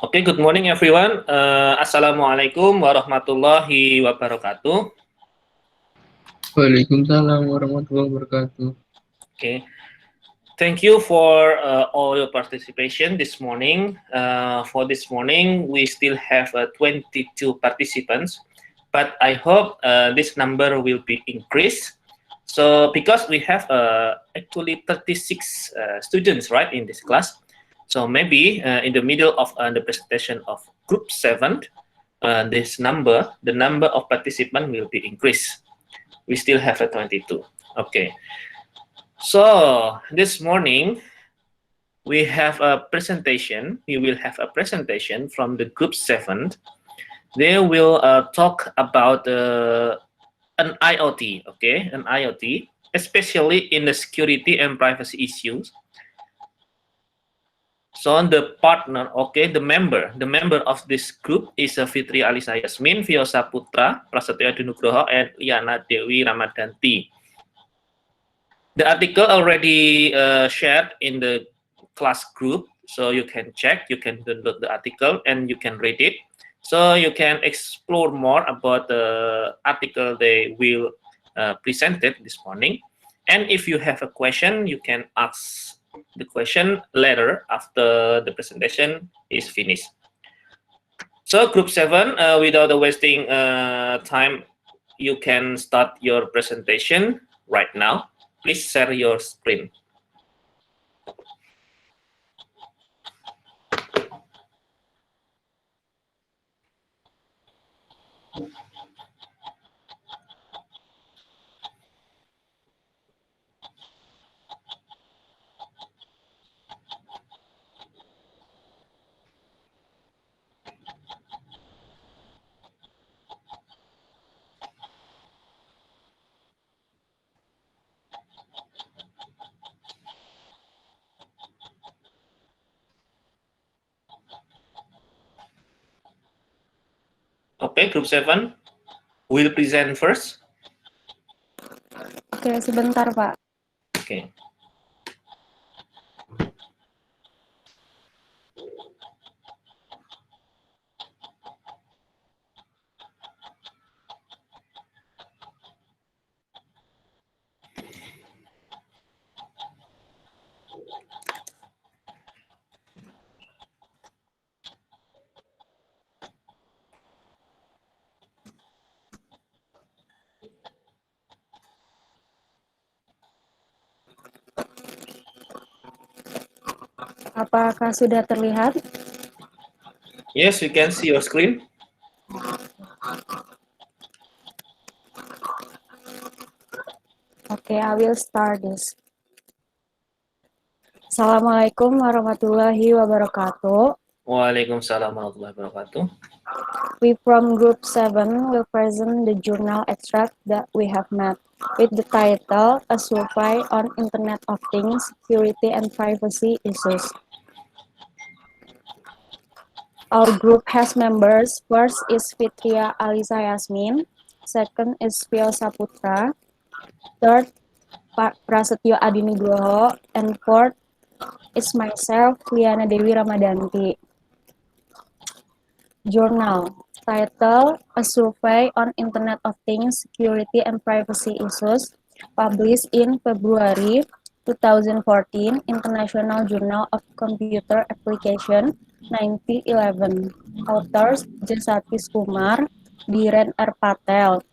Okay, good morning everyone. Assalamualaikum warahmatullahi wabarakatuh. Waalaikumsalam warahmatullahi wabarakatuh. Okay, thank you for all your participation this morning. For this morning, we still have 22 participants, but I hope this number will be increased. So because we have actually 36 students, right, in this class. So maybe in the middle of the presentation of group 7, the number of participants will be increased. We still have a 22. Okay. So this morning we have a presentation. We will have a presentation from the group 7. They will talk about an IoT. Okay, an IoT, especially in the security and privacy issues. So the partner, okay, the member of this group is Fitria Alysa Yasmin, Fiosa Putra, Prasetyo Adi Nugroho, and Liana Dewi Ramadanty. The article already shared in the class group, so you can check, you can download the article, and you can read it. So you can explore more about the article they will presented this morning. And if you have a question, you can ask the question later after the presentation is finished. So group 7, without wasting time, you can start your presentation right now. Please share your screen. Okay, group 7 will present first. Oke, sebentar, Pak. Okay. Apakah sudah terlihat? Yes, you can see your screen. Okay, I will start this. Assalamualaikum warahmatullahi wabarakatuh. Waalaikumsalam warahmatullahi wabarakatuh. We from group 7 will present the journal extract that we have made with the title A Survey on Internet of Things, Security and Privacy Issues. Our group has members. First is Fitria Alysa Yasmin. Second is Fiosa Putra. Third, Prasetyo Adi Nugroho. And fourth is myself, Liana Dewi Ramadanty. Journal. Title, A Survey on Internet of Things, Security and Privacy Issues, published in February 2014, International Journal of Computer Application, 1911. Authors, Sathish Kumar, Dhiren R. Patel.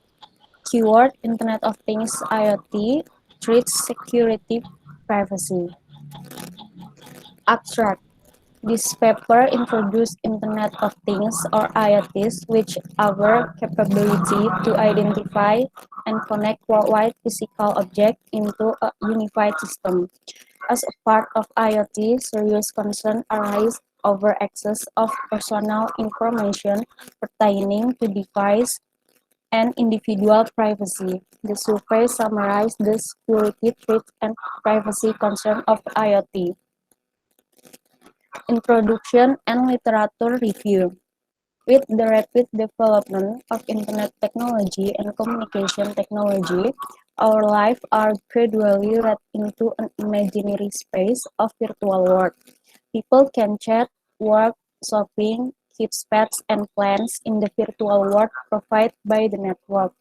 Keyword, Internet of Things IoT, threats, security, privacy. Abstract. This paper introduced Internet of Things or IoTs, which our capability to identify and connect worldwide physical objects into a unified system. As a part of IoT, serious concern arise over access of personal information pertaining to device and individual privacy. The survey summarized the security threats and privacy concerns of IoT. Introduction and literature review. With the rapid development of Internet technology and communication technology, our lives are gradually led into an imaginary space of virtual world. People can chat, work, shopping, keeps pets and plants in the virtual world provided by the network.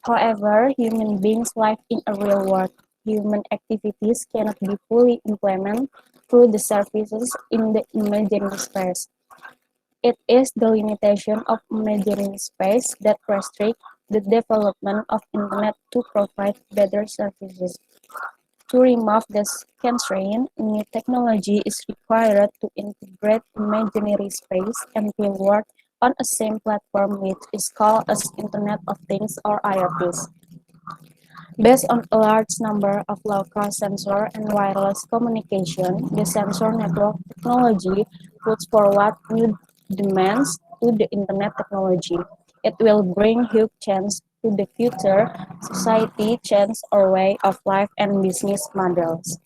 However, human beings live in a real world. Human activities cannot be fully implemented through the services in the imaginary space. It is the limitation of imaginary space that restricts the development of Internet to provide better services. To remove this constraint, new technology is required to integrate imaginary space and real world on a same platform, which is called as Internet of Things or IoTs. Based on a large number of low-cost sensor and wireless communication, the sensor network technology puts forward new demands to the Internet technology. It will bring huge change to the future society, change our way of life and business models.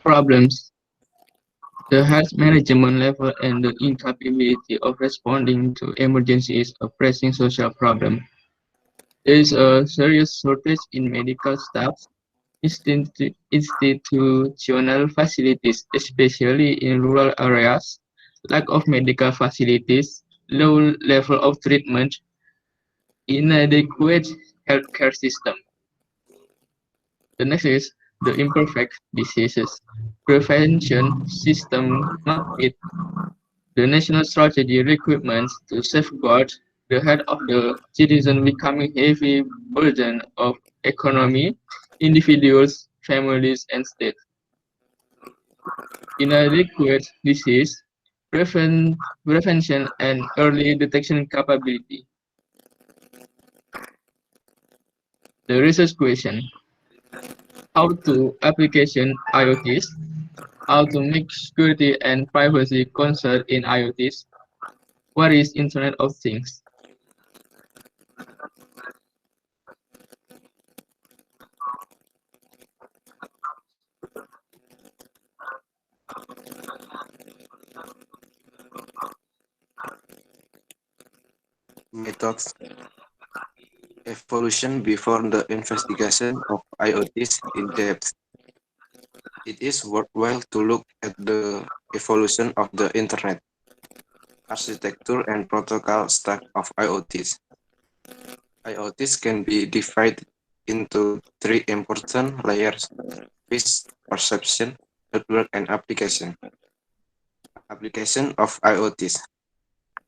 Problems. The health management level and the incapability of responding to emergencies is a pressing social problem. There is a serious shortage in medical staff, institutional facilities, especially in rural areas, lack of medical facilities, low level of treatment, inadequate healthcare system. The next is the imperfect diseases. Prevention system not meet the national strategy requirements to safeguard the health of the citizen becoming heavy burden of economy, individuals, families, and state. Inadequate disease prevention and early detection capability. The research question: how to application IoTs, how to make security and privacy concern in IoTs, what is Internet of Things? Methods evolution before the investigation of IoTs in depth. It is worthwhile to look at the evolution of the Internet, architecture and protocol stack of IoTs. IoTs can be divided into three important layers: phase, perception, network, and application. Application of IoTs.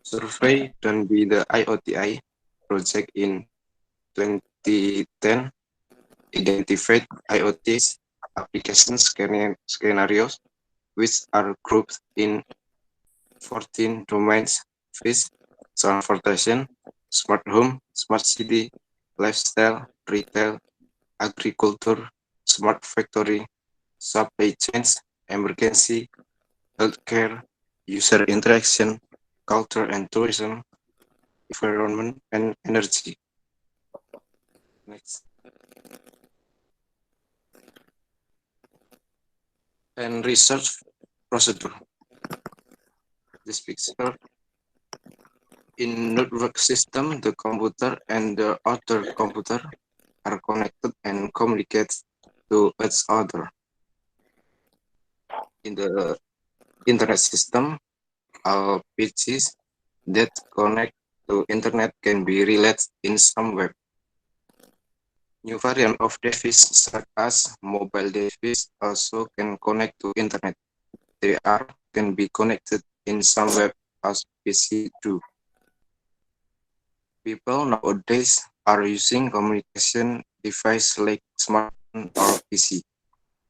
Survey done by the IoTI project in 2010 identified IoTs application scenarios, which are grouped in 14 domains: fish, transportation, smart home, smart city, lifestyle, retail, agriculture, smart factory, supply chains, emergency, healthcare, user interaction, culture and tourism, environment, and energy. Next. And research procedure. This picture in network system, the computer and the other computer are connected and communicate to each other. In the internet system, all PCs that connect to internet can be related in some web. New variant of device such as mobile device also can connect to internet. They are can be connected in some web as PC do. People nowadays are using communication device like smartphone or PC,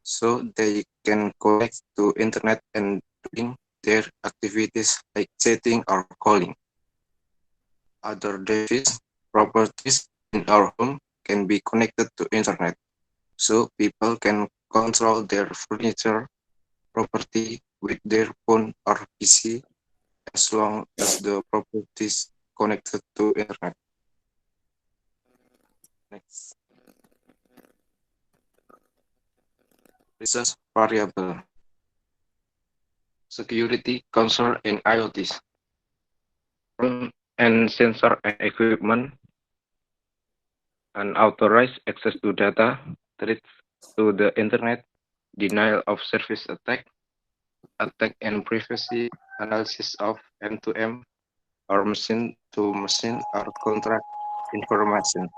so they can connect to internet and doing their activities like chatting or calling. Other device properties in our home can be connected to internet, so people can control their furniture property with their phone or PC as long as the properties connected to internet. Next. Research variable. Security concern in IoTs. And sensor and equipment, unauthorized access to data, threats to the internet, denial of service attack, attack and privacy, analysis of M2M or machine-to-machine or contract information,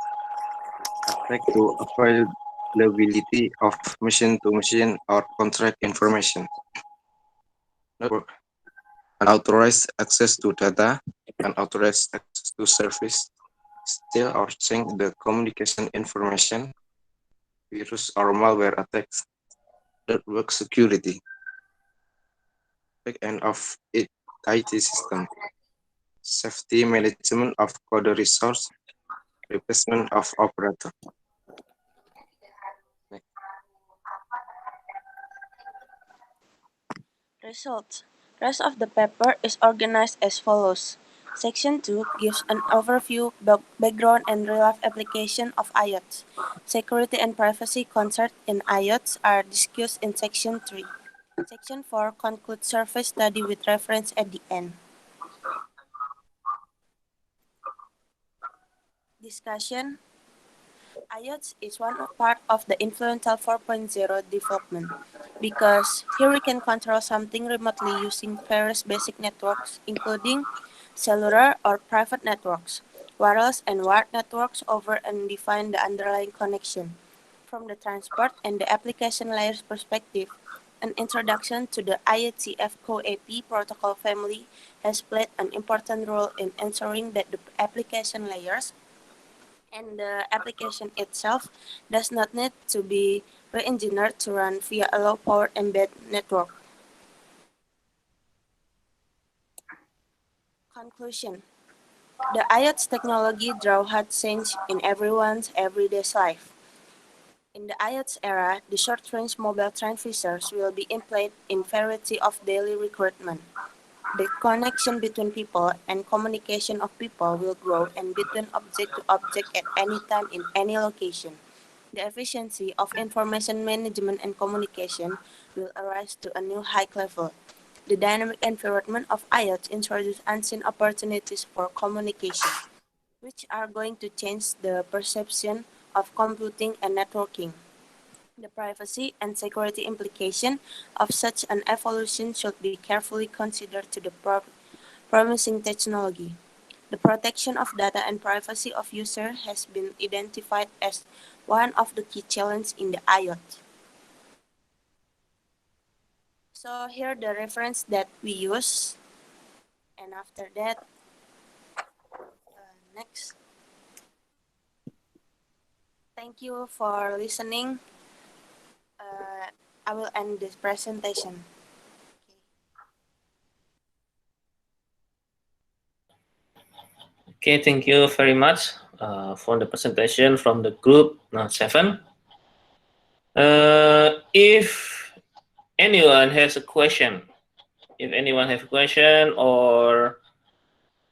attack to availability of machine-to-machine or contract information, unauthorized access to data, unauthorized access to service, steal or change the communication information, virus or malware attacks, network security, back end of IT system, safety management of code resource, replacement of operator. Results. Rest of the paper is organized as follows. Section 2 gives an overview, background, and real-life application of IoTs. Security and privacy concerns in IoTs are discussed in Section 3. Section 4 concludes survey study with reference at the end. Discussion. IoTs is one part of the influential 4.0 development because here we can control something remotely using various basic networks, including cellular or private networks, wireless and wired networks over and define the underlying connection. From the transport and the application layers perspective, an introduction to the IETF Co-AP protocol family has played an important role in ensuring that the application layers and the application itself does not need to be re-engineered to run via a low-power embedded network. Conclusion. The IoT technology draws hard change in everyone's everyday life. In the IoT era, the short-range mobile transceivers will be employed in variety of daily requirements. The connection between people and communication of people will grow and between object to object at any time in any location. The efficiency of information management and communication will arise to a new high level. The dynamic environment of IoT introduces unseen opportunities for communication, which are going to change the perception of computing and networking. The privacy and security implication of such an evolution should be carefully considered to the promising technology. The protection of data and privacy of users has been identified as one of the key challenges in the IoT. So here the reference that we use, and after that, next. Thank you for listening. I will end this presentation. Okay, thank you very much for the presentation from the group 7. If anyone has a question, or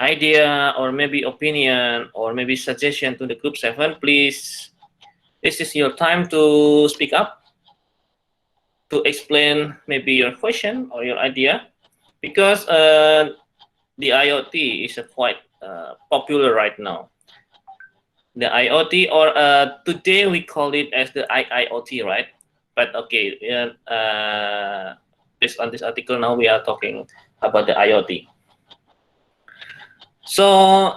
idea or maybe opinion or maybe suggestion to the group 7, please, this is your time to speak up, to explain maybe your question or your idea, because the IoT is quite popular right now. The IoT, or today we call it as the IIoT, right? But okay, based on this article, now we are talking about the IoT. So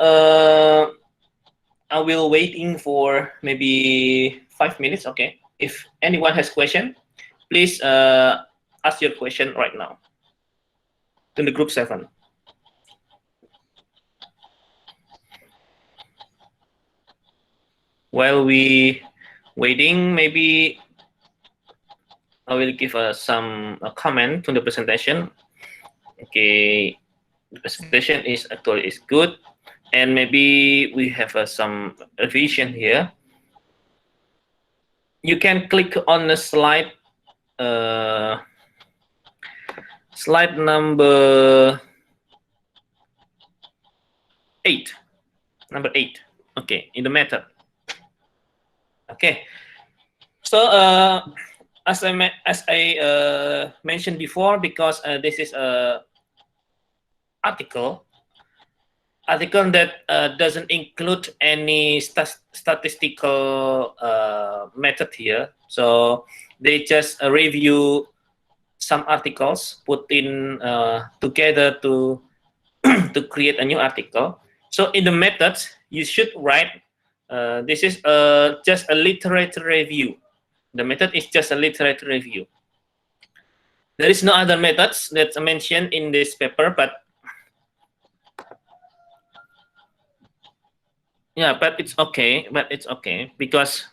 I will waiting for maybe 5 minutes. Okay, if anyone has question, please ask your question right now to the group 7. While we waiting, maybe I will give some comment to the presentation. Okay, the presentation is actually good, and maybe we have some revision here. You can click on the slide, slide number 8. Number 8. Okay, in the method. Okay, so as I mentioned before, because this is a article that doesn't include any statistical method here, so they just review some articles put in together to to create a new article. So in the methods, you should write, this is just a literature review. The method is just a literature review. There is no other methods that's mentioned in this paper, but yeah, but it's okay. But it's okay because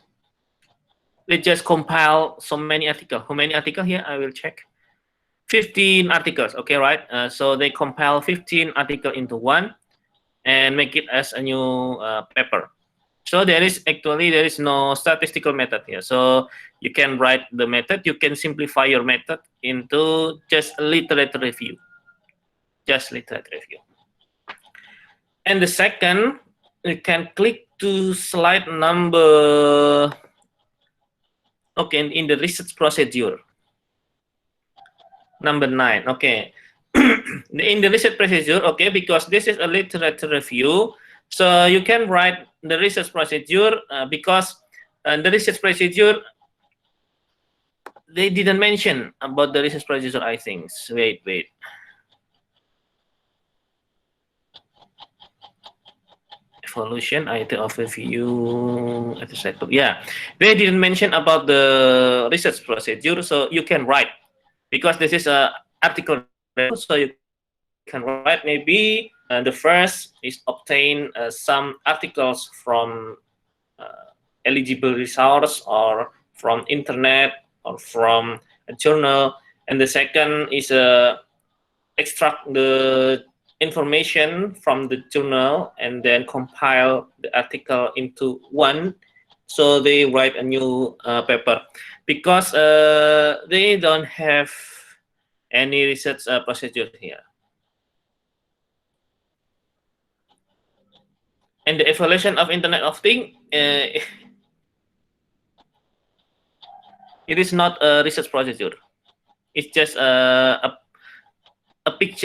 they just compile so many articles. How many articles here? I will check. 15 articles. Okay, right? So they compile 15 articles into one and make it as a new paper. So there is no statistical method here. So you can write the method. You can simplify your method into just a literature review. Just literature review. And the second, you can click to slide number, okay, in the research procedure. Number 9, okay. In the research procedure, okay, because this is a literature review, so you can write the research procedure because the research procedure, they didn't mention about the research procedure, I think. Wait. Evolution, IT overview, etc. Yeah, they didn't mention about the research procedure, so you can write because this is a article, so you can write maybe the first is obtain some articles from eligible resource or from internet or from a journal, and the second is extract the information from the journal and then compile the article into one, so they write a new paper because they don't have any research procedure here. And the evaluation of Internet of Things, it is not a research procedure. It's just a big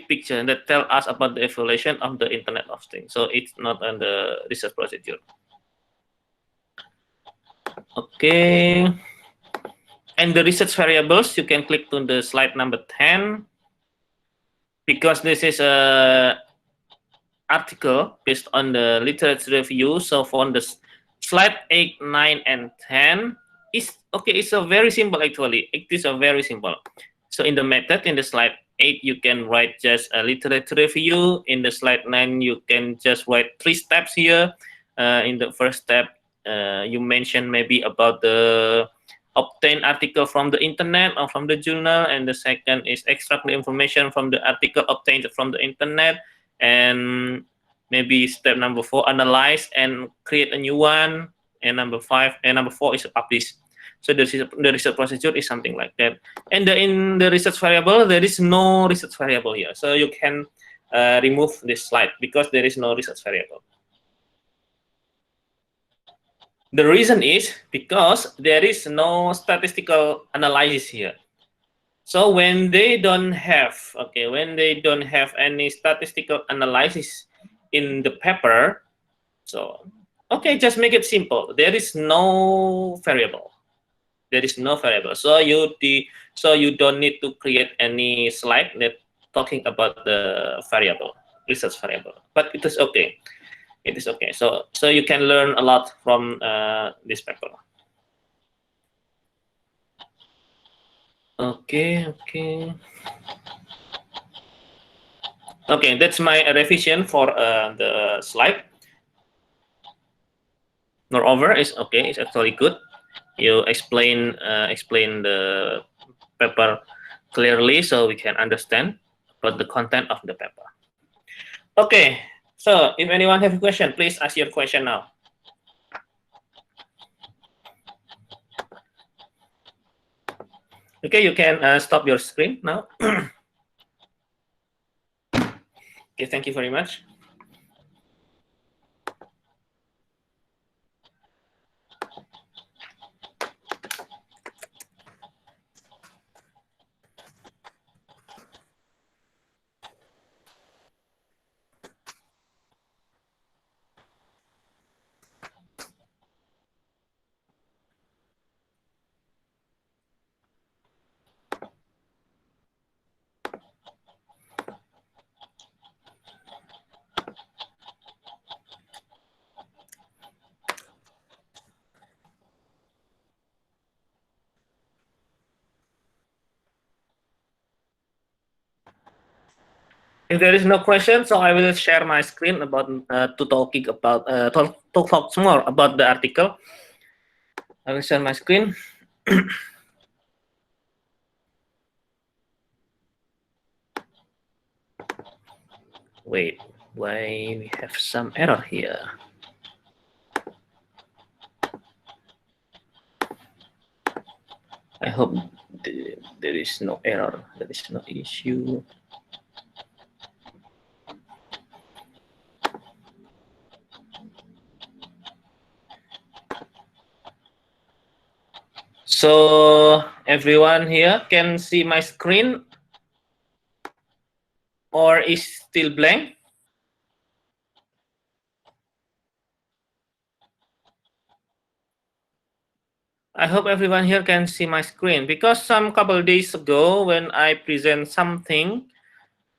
picture that tell us about the evaluation of the Internet of Things. So it's not on the research procedure. Okay. And the research variables, you can click to the slide number 10 because this is a article based on the literature review. So for the slide 8, 9, and 10 is okay. It's a very simple actually. It is a very simple. So in the method, in the slide 8, you can write just a literature review. In the slide 9, you can just write 3 steps here. In the first step, you mention maybe about the obtain article from the internet or from the journal, and the second is extract the information from the article obtained from the internet, and maybe step number 4, analyze and create a new one, and number 4 is publish. So the research procedure is something like that. And in the research variable, there is no research variable here. So you can remove this slide because there is no research variable. The reason is because there is no statistical analysis here. So when they don't have, any statistical analysis in the paper, so okay, just make it simple. There is no variable. So you don't need to create any slide that talking about the research variable. But it is okay. So you can learn a lot from this paper. Okay, that's my revision for the slide. Moreover, it's okay. It's actually good. You explain the paper clearly, so we can understand about the content of the paper. Okay. So if anyone have a question, please ask your question now. Okay, you can stop your screen now. Okay, thank you very much. If there is no question, so I will share my screen about to talking about talk more about the article. I will share my screen. Wait, why we have some error here? I hope there is no error. There is no issue. So everyone here can see my screen, or is still blank? I hope everyone here can see my screen, because some couple of days ago when I present something,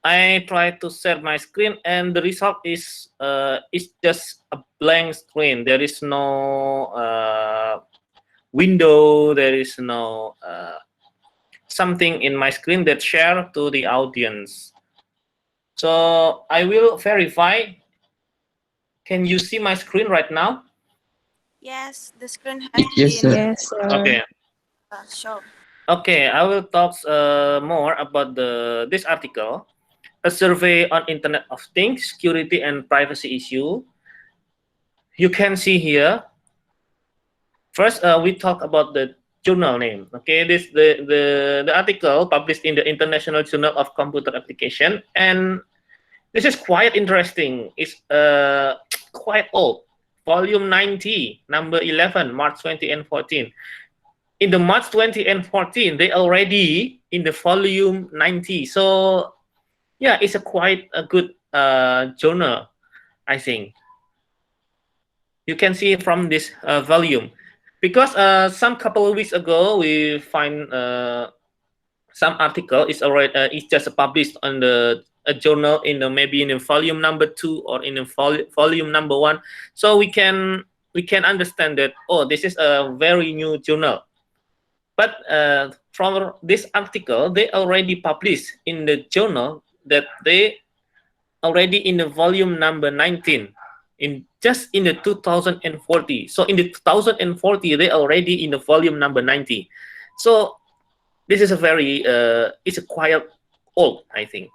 I tried to share my screen and the result is just a blank screen. There is no window, there is no something in my screen that share to the audience. So I will verify. Can you see my screen right now? Yes, the screen has Yes, been sir. Yes, sir. Okay. shown. Okay, I will talk more about this article, a survey on Internet of Things, security and privacy issue. You can see here. First, we talk about the journal name. Okay, this the article published in the International Journal of Computer Application, and this is quite interesting. It's quite old. Volume 90, number 11, March 2014. In the March 2014, they already in the volume 90. So yeah, it's a quite a good journal, I think. You can see from this volume, because some couple of weeks ago we find some article is already it's just published on a journal in the maybe in the volume number 2 or in the volume number 1. So we can understand that, oh, this is a very new journal. But from this article, they already published in the journal that they already in the volume number 19 in just in the 2040. So in the 2040, they already in the volume number 90. So this is a very it's a quite old, I think.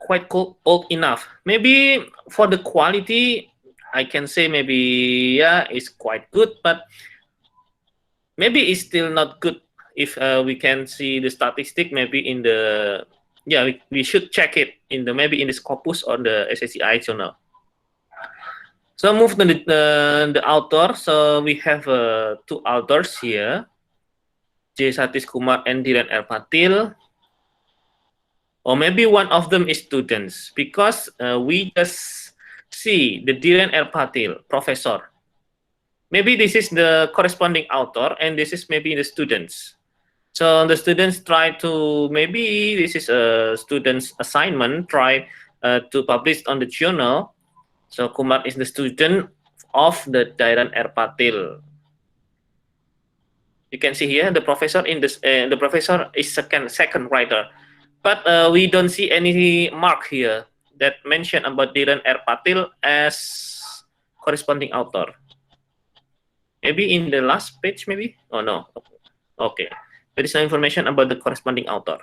Quite old enough. Maybe for the quality, I can say maybe yeah, it's quite good, but maybe it's still not good. If we can see the statistic, maybe in the we should check it in the maybe in the Scopus or the SSCI journal. So move to the author. So we have two authors here, Sathish Kumar and Dhiren R. Patel. Or maybe one of them is students, because we just see the Dhiren R. Patel, professor. Maybe this is the corresponding author, and this is maybe the students. So the students try to, maybe this is a student's assignment, try to publish on the journal. So Kumar is the student of the Dhiren R. Patel. You can see here the professor in this. The professor is second writer, but we don't see any mark here that mention about Dhiren R. Patel as corresponding author. Maybe in the last page, maybe? Oh no. Okay, there is no information about the corresponding author.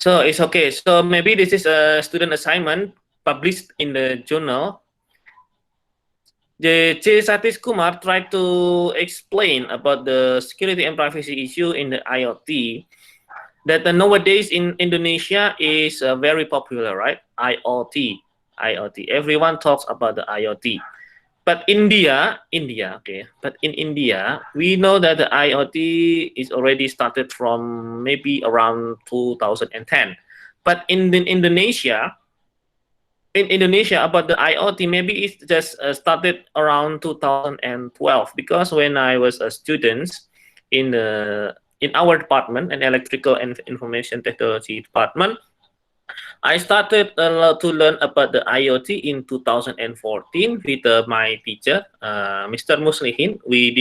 So it's okay. So maybe this is a student assignment published in the journal. The Sathish Kumar tried to explain about the security and privacy issue in the IoT. That nowadays in Indonesia is very popular, right? IoT. Everyone talks about the IoT. But India, okay. But in India, we know that the IoT is already started from maybe around 2010. But in Indonesia, about the IoT, maybe it just started around 2012. Because when I was a student in our department, an electrical and information technology department, I started to learn about the IoT in 2014 with my teacher, Mr. Muslihin. We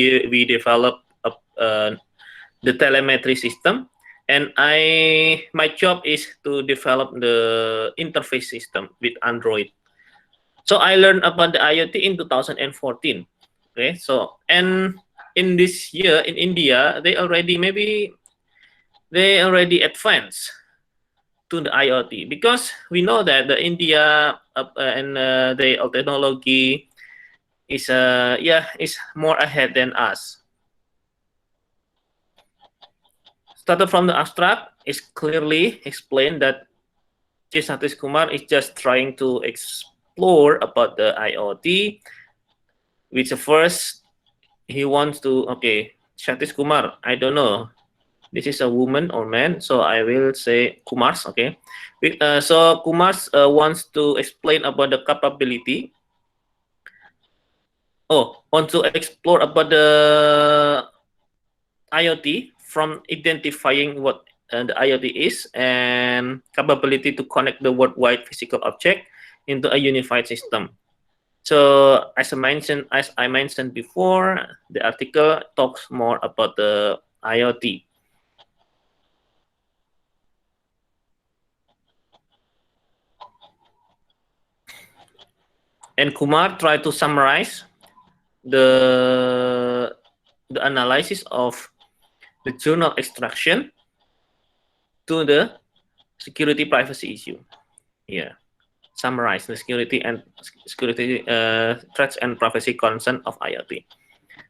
developed the telemetry system. and my job is to develop the interface system with Android. So I learned about the IoT in 2014. Okay, so and in this year in India, they already advanced to the IoT, because we know that the India and the technology is is more ahead than us. Started from the abstract, is clearly explained that Sathish Kumar is just trying to explore about the IoT, which first he wants to, okay, Sathish Kumar, I don't know, this is a woman or man, so I will say Kumars, okay. So Kumars wants to explain about the capability. Oh, want to explore about the IoT from identifying what the IoT is and capability to connect the worldwide physical object into a unified system. So as I mentioned before, the article talks more about the IoT. And Kumar tried to summarize the analysis of the journal extraction to the security privacy issue. Yeah, summarize the security threats and privacy concern of IoT.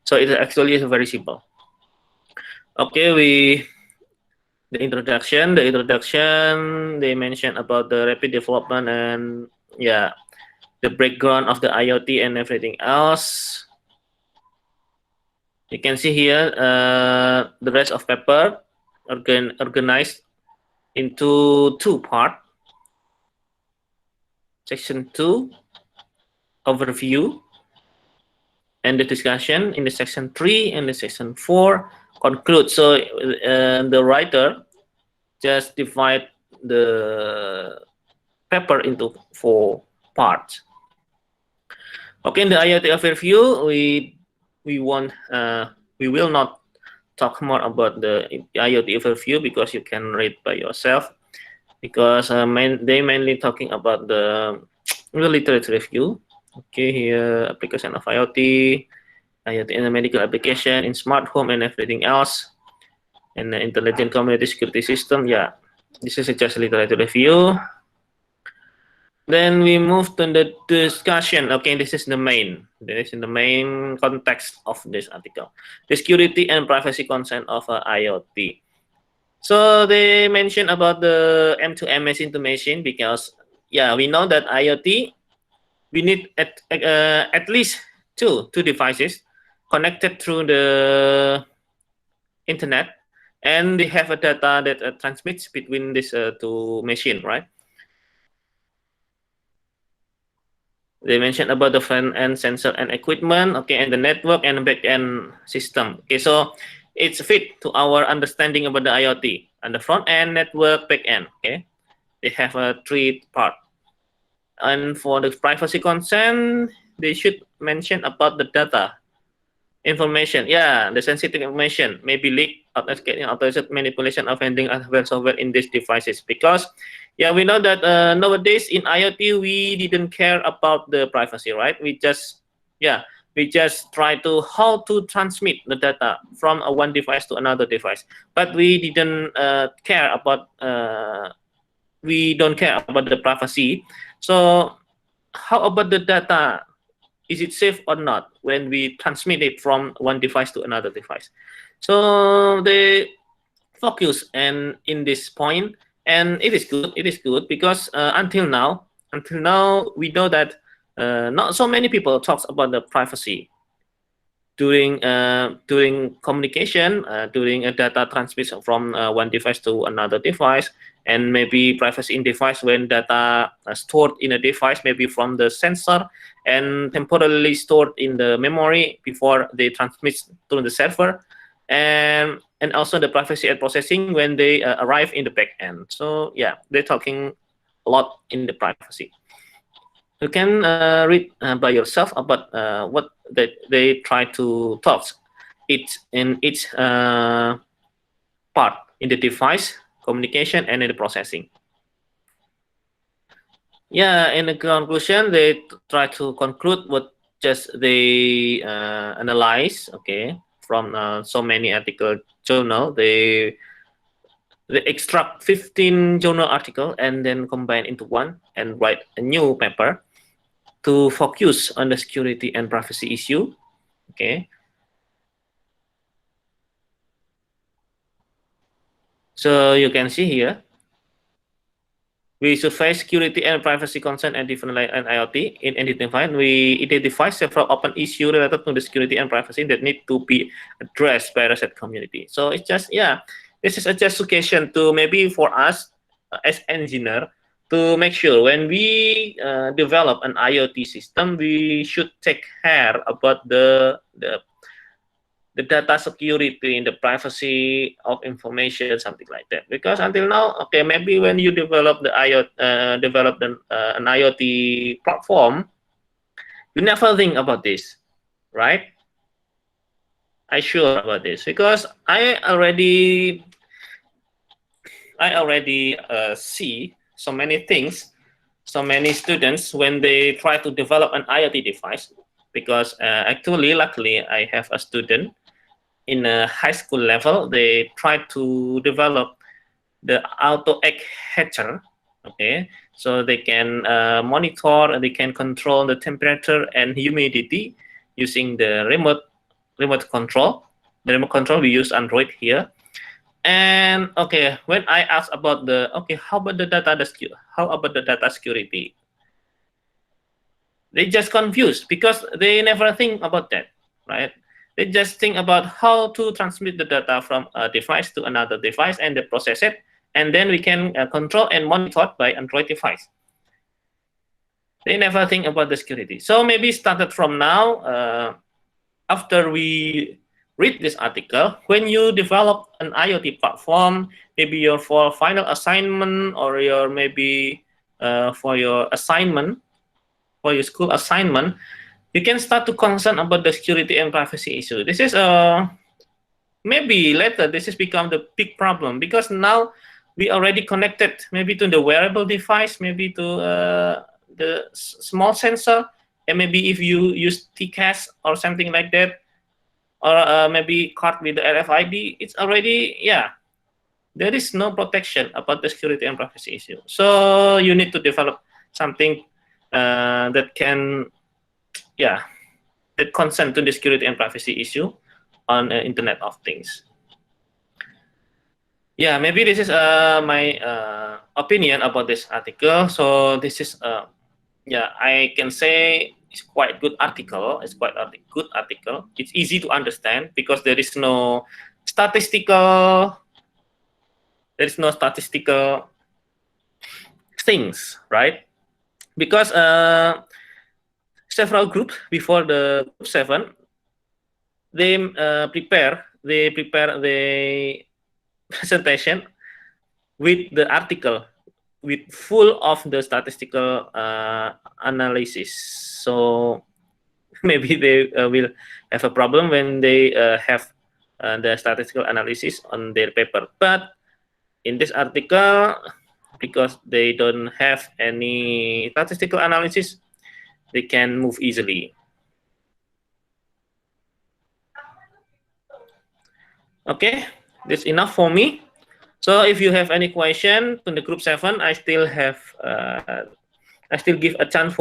So it actually is very simple. Okay, the introduction. They mentioned about the rapid development and yeah, the background of the IoT and everything else. You can see here the rest of paper organized into two parts. Section 2, overview, and the discussion in the section 3 and the section 4 conclude. So the writer just divide the paper into 4 parts. Okay, in the IoT overview, we will not talk more about the IoT overview because you can read by yourself. Because they mainly talking about the literature review. Okay, here application of IoT in the medical application, in smart home and everything else, and the intelligent community security system. Yeah, this is just literature review. Then we move to the discussion. Okay, this is the main context of this article. The security and privacy concern of IoT. So they mentioned about the M2M machine to machine because yeah, we know that IoT we need at least two devices connected through the internet, and they have a data that transmits between these two machines, right? They mentioned about the front end sensor and equipment, okay, and the network and the back end system. Okay, so it's fit to our understanding about the IoT and the front end, network, back end. Okay, they have a 3 part. And for the privacy concern, they should mention about the data information. Yeah, the sensitive information may be leaked authorized manipulation of handling hardware software in these devices. Because yeah, we know that nowadays in IoT we didn't care about the privacy, right? We just try to how to transmit the data from one device to another device, but we didn't care about we don't care about the privacy. So how about the data? Is it safe or not when we transmit it from one device to another device? So they focus in this point, and it is good because until now we know that not so many people talks about the privacy during communication, during a data transmission from one device to another device, and maybe privacy in device when data stored in a device, maybe from the sensor and temporarily stored in the memory before they transmit to the server, and also the privacy and processing when they arrive in the back end. So yeah, they're talking a lot in the privacy. You can read by yourself about what they try to talk in each part. in the device, communication, and in the processing. Yeah, in the conclusion, they try to conclude what just they analyze, okay, from so many article journal. They extract 15 journal article and then combine into one and write a new paper to focus on the security and privacy issue. Okay. So you can see here, we survey security and privacy concern and different and IoT. In identifying, we identify several open issues related to the security and privacy that need to be addressed by the research community. So it's just, yeah, this is a justification to maybe for us as engineer to make sure when we develop an IoT system, we should take care about the data security and the privacy of information, something like that. Because until now, okay, maybe when you develop the IoT, an IoT platform, you never think about this, right? I sure about this because I already see so many things, so many students when they try to develop an IoT device. Because actually, luckily, I have a student in a high school level. They try to develop the auto egg hatcher. Okay, so they can monitor and they can control the temperature and humidity using the remote control. The remote control, we use Android here. And okay, when I ask about the how about the data security? They just confused because they never think about that, right? They just think about how to transmit the data from a device to another device and they process it, and then we can control and monitor by Android device. They never think about the security. So maybe started from now, after we read this article, when you develop an IoT platform, maybe your for final assignment or your maybe for your assignment, for your school assignment, you can start to concern about the security and privacy issue. This is maybe later this has become the big problem because now we already connected maybe to the wearable device, maybe to the small sensor, and maybe if you use TCAS or something like that, or maybe card with the RFID, it's already, yeah, there is no protection about the security and privacy issue. So you need to develop something that can, yeah, that concern to the security and privacy issue on Internet of Things. Yeah, maybe this is my opinion about this article. So this is, yeah, I can say it's quite good article. It's quite a good article. It's easy to understand because there is no statistical things, right? Because several groups before the group 7, they prepare the presentation with the article with full of the statistical analysis. So maybe they will have a problem when they have the statistical analysis on their paper. But in this article, because they don't have any statistical analysis, they can move easily. Okay, that's enough for me. So if you have any question to the group 7, I still give a chance for